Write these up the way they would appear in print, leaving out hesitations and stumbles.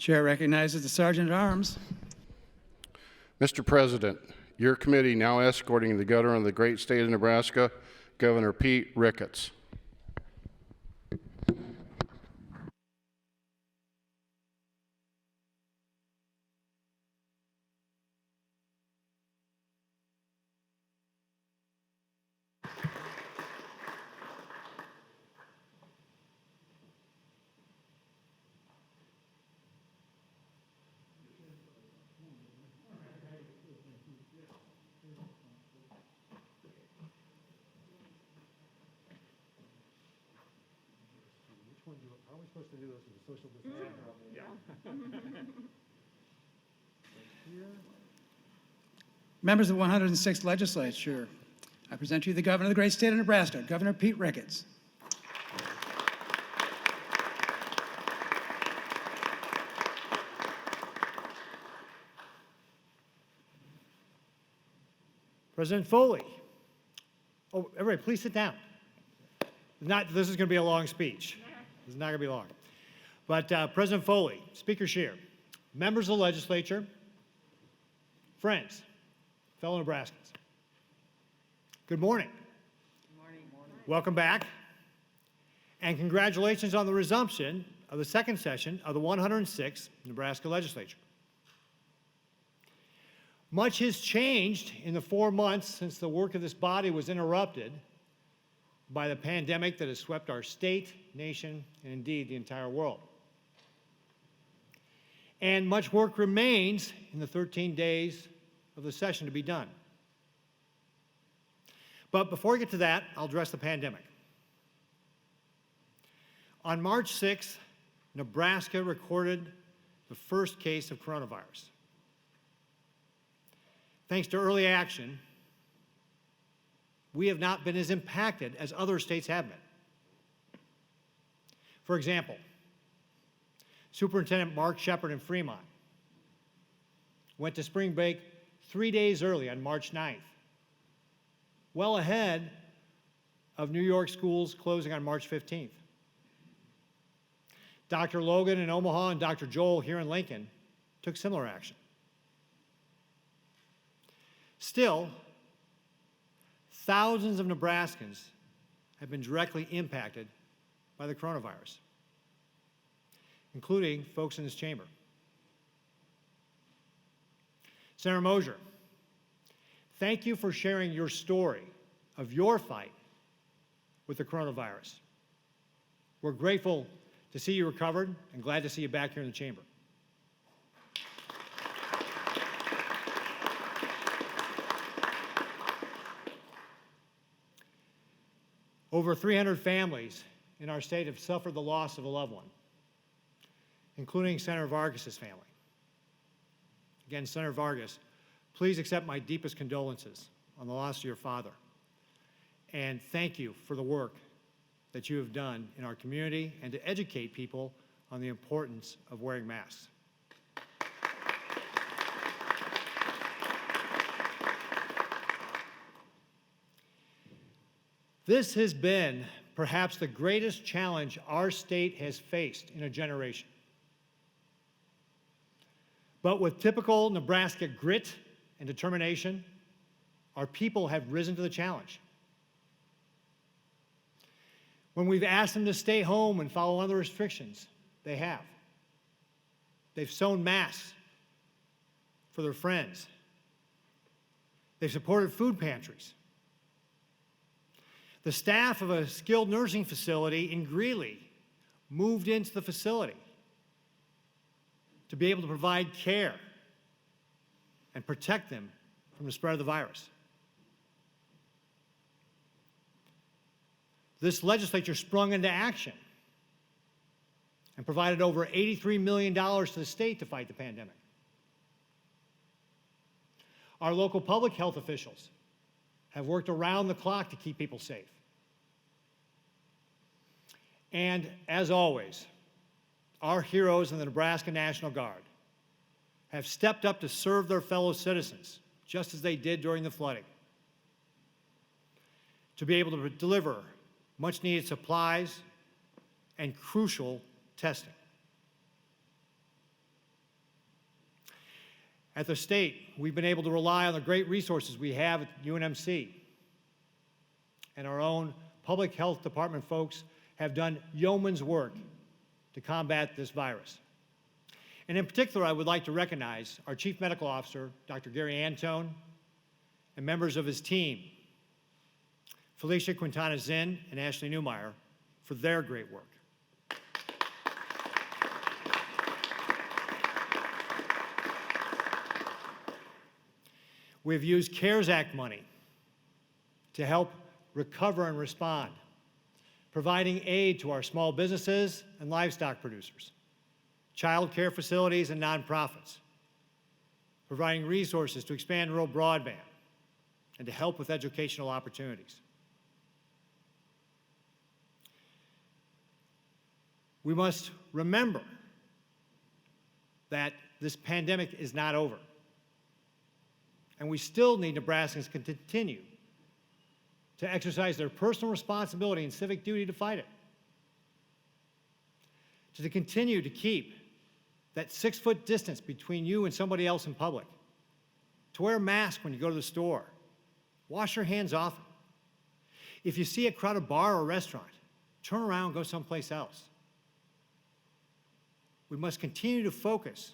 Chair recognizes the Sergeant at Arms. Mr. President, your committee now escorting the Governor of the great state of Nebraska, Governor Pete Ricketts. How are we supposed to do this with the social distancing? Members of the 106th Legislature, I present to you the Governor of the great state of Nebraska, Governor Pete Ricketts. President Foley. Oh, everybody, please sit down. This is going to be a long speech. This is not going to be long. But President Foley, Speaker Scheer, members of the legislature, friends, fellow Nebraskans, good morning. Good morning. Welcome back. And congratulations on the resumption of the second session of the 106th Nebraska Legislature. Much has changed in the 4 months since the work of this body was interrupted by the pandemic that has swept our state, nation, and indeed the entire world. And much work remains in the 13 days of the session to be done. But before I get to that, I'll address the pandemic. On March 6th, Nebraska recorded the first case of coronavirus. Thanks to early action, we have not been as impacted as other states have been. For example, Superintendent Mark Shepard in Fremont went to spring break 3 days early on March 9th, well ahead of New York schools closing on March 15th. Dr. Logan in Omaha and Dr. Joel here in Lincoln took similar action. Still, thousands of Nebraskans have been directly impacted by the coronavirus, including folks in this chamber. Senator Mosier, thank you for sharing your story of your fight with the coronavirus. We're grateful to see you recovered and glad to see you back here in the chamber. Over 300 families in our state have suffered the loss of a loved one, including Senator Vargas's family. Again, Senator Vargas, please accept my deepest condolences on the loss of your father. And thank you for the work that you have done in our community and to educate people on the importance of wearing masks. This has been perhaps the greatest challenge our state has faced in a generation. But with typical Nebraska grit and determination, our people have risen to the challenge. When we've asked them to stay home and follow other restrictions, they have. They've sewn masks for their friends. They've supported food pantries. The staff of a skilled nursing facility in Greeley moved into the facility to be able to provide care and protect them from the spread of the virus. This legislature sprung into action and provided over $83 million to the state to fight the pandemic. Our local public health officials have worked around the clock to keep people safe. And as always, our heroes in the Nebraska National Guard have stepped up to serve their fellow citizens, just as they did during the flooding, to be able to deliver much-needed supplies and crucial testing. At the state, we've been able to rely on the great resources we have at UNMC. And our own public health department folks have done yeoman's work to combat this virus. And in particular, I would like to recognize our Chief Medical Officer, Dr. Gary Antone, and members of his team, Felicia Quintana-Zinn and Ashley Newmeyer, for their great work. We've used CARES Act money to help recover and respond, providing aid to our small businesses and livestock producers, child care facilities and nonprofits, providing resources to expand rural broadband, and to help with educational opportunities. We must remember that this pandemic is not over. And we still need Nebraskans to continue to exercise their personal responsibility and civic duty to fight it. To continue to keep that 6-foot distance between you and somebody else in public. To wear a mask when you go to the store. Wash your hands often. If you see a crowded bar or restaurant, turn around and go someplace else. We must continue to focus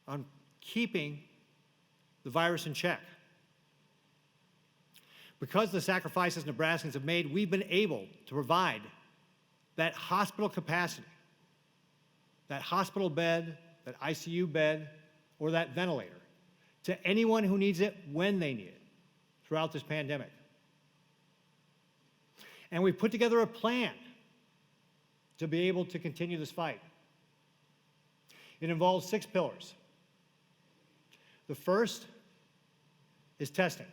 on keeping the virus in check. Because of the sacrifices Nebraskans have made, we've been able to provide that hospital capacity, that hospital bed, that ICU bed, or that ventilator to anyone who needs it when they need it throughout this pandemic. And we've put together a plan to be able to continue this fight. It involves 6 pillars. The first is testing.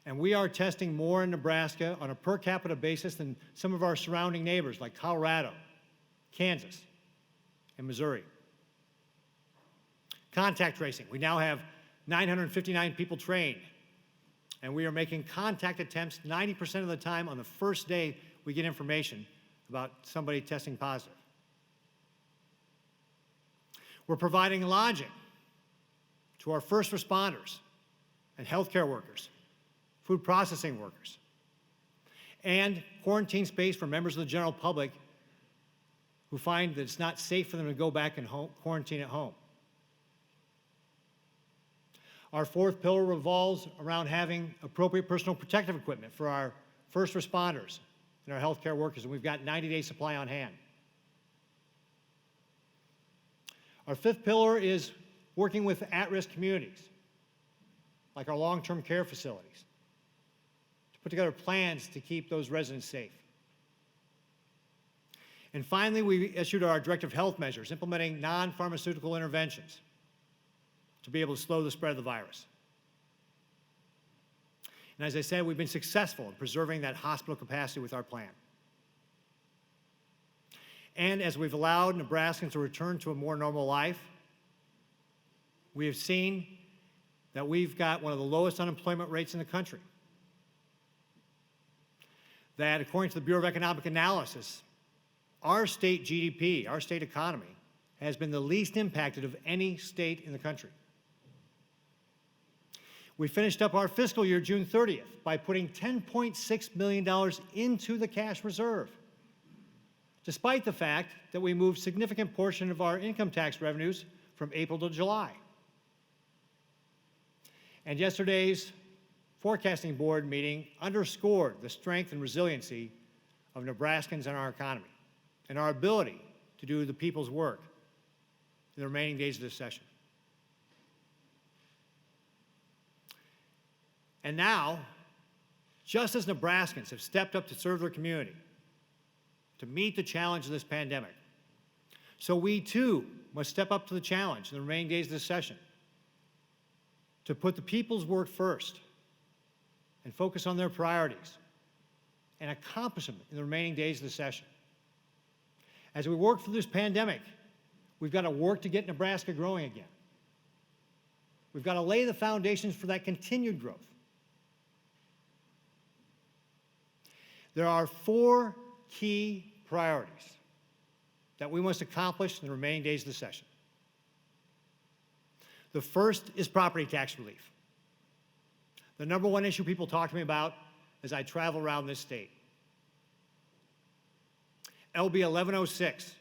And we are testing more in Nebraska on a per capita basis than some of our surrounding neighbors like Colorado, Kansas, and Missouri. Contact tracing. We now have 959 people trained, and we are making contact attempts 90% of the time on the first day we get information about somebody testing positive. We're providing lodging to our first responders and healthcare workers, food processing workers, and quarantine space for members of the general public who find that it's not safe for them to go back and quarantine at home. Our fourth pillar revolves around having appropriate personal protective equipment for our first responders and our healthcare workers, and we've got 90-day supply on hand. Our fifth pillar is working with at-risk communities, like our long-term care facilities, to put together plans to keep those residents safe. And finally, we issued our directive health measures, implementing non-pharmaceutical interventions to be able to slow the spread of the virus. And as I said, we've been successful in preserving that hospital capacity with our plan. And as we've allowed Nebraskans to return to a more normal life, we have seen that we've got one of the lowest unemployment rates in the country. That according to the Bureau of Economic Analysis, our state GDP, our state economy, has been the least impacted of any state in the country. We finished up our fiscal year June 30th by putting $10.6 million into the cash reserve, despite the fact that we moved a significant portion of our income tax revenues from April to July. And yesterday's forecasting board meeting underscored the strength and resiliency of Nebraskans and our economy, and our ability to do the people's work in the remaining days of this session. And now, just as Nebraskans have stepped up to serve their community, to meet the challenge of this pandemic, so we too must step up to the challenge in the remaining days of this session to put the people's work first and focus on their priorities and accomplish them in the remaining days of the session. As we work through this pandemic, we've got to work to get Nebraska growing again. We've got to lay the foundations for that continued growth. There are 4 key priorities that we must accomplish in the remaining days of the session. The first is property tax relief. The number one issue people talk to me about as I travel around this state. LB 1106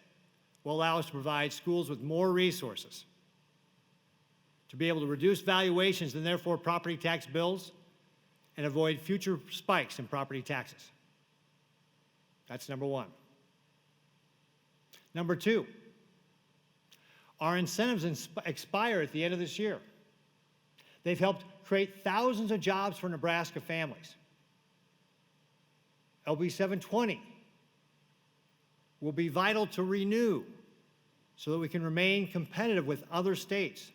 will allow us to provide schools with more resources to be able to reduce valuations and therefore property tax bills and avoid future spikes in property taxes. That's number one. Number two, our incentives expire at the end of this year. They've helped create thousands of jobs for Nebraska families. LB 720 will be vital to renew so that we can remain competitive with other states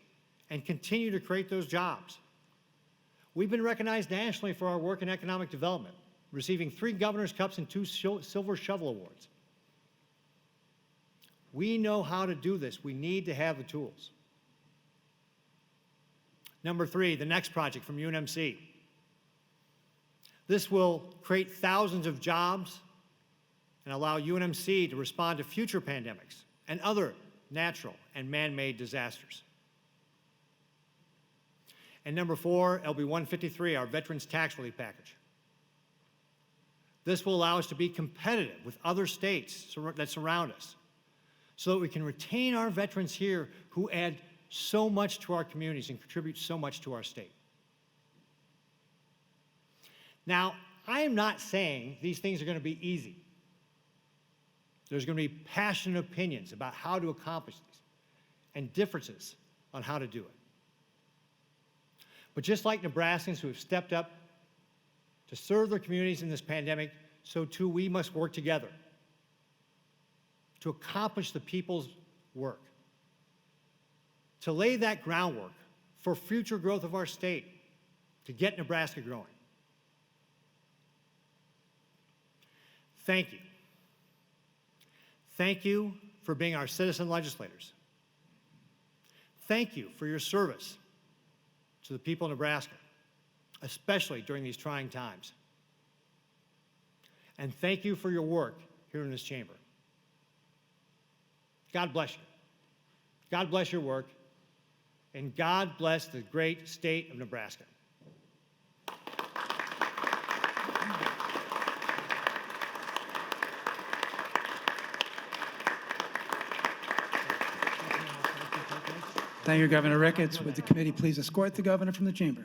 and continue to create those jobs. We've been recognized nationally for our work in economic development, receiving 3 Governor's Cups and 2 Silver Shovel Awards. We know how to do this. We need to have the tools. Number 3, the next project from UNMC. This will create thousands of jobs and allow UNMC to respond to future pandemics and other natural and man-made disasters. And number 4, LB 153, our Veterans Tax Relief Package. This will allow us to be competitive with other states that surround us so that we can retain our veterans here who add so much to our communities and contribute so much to our state. Now, I am not saying these things are going to be easy. There's going to be passionate opinions about how to accomplish these and differences on how to do it. But just like Nebraskans who have stepped up to serve their communities in this pandemic, so too we must work together to accomplish the people's work, to lay that groundwork for future growth of our state, to get Nebraska growing. Thank you. Thank you for being our citizen legislators. Thank you for your service to the people of Nebraska, especially during these trying times. And thank you for your work here in this chamber. God bless you. God bless your work, and God bless the great state of Nebraska. Thank you, Governor Ricketts. Would the committee please escort the governor from the chamber?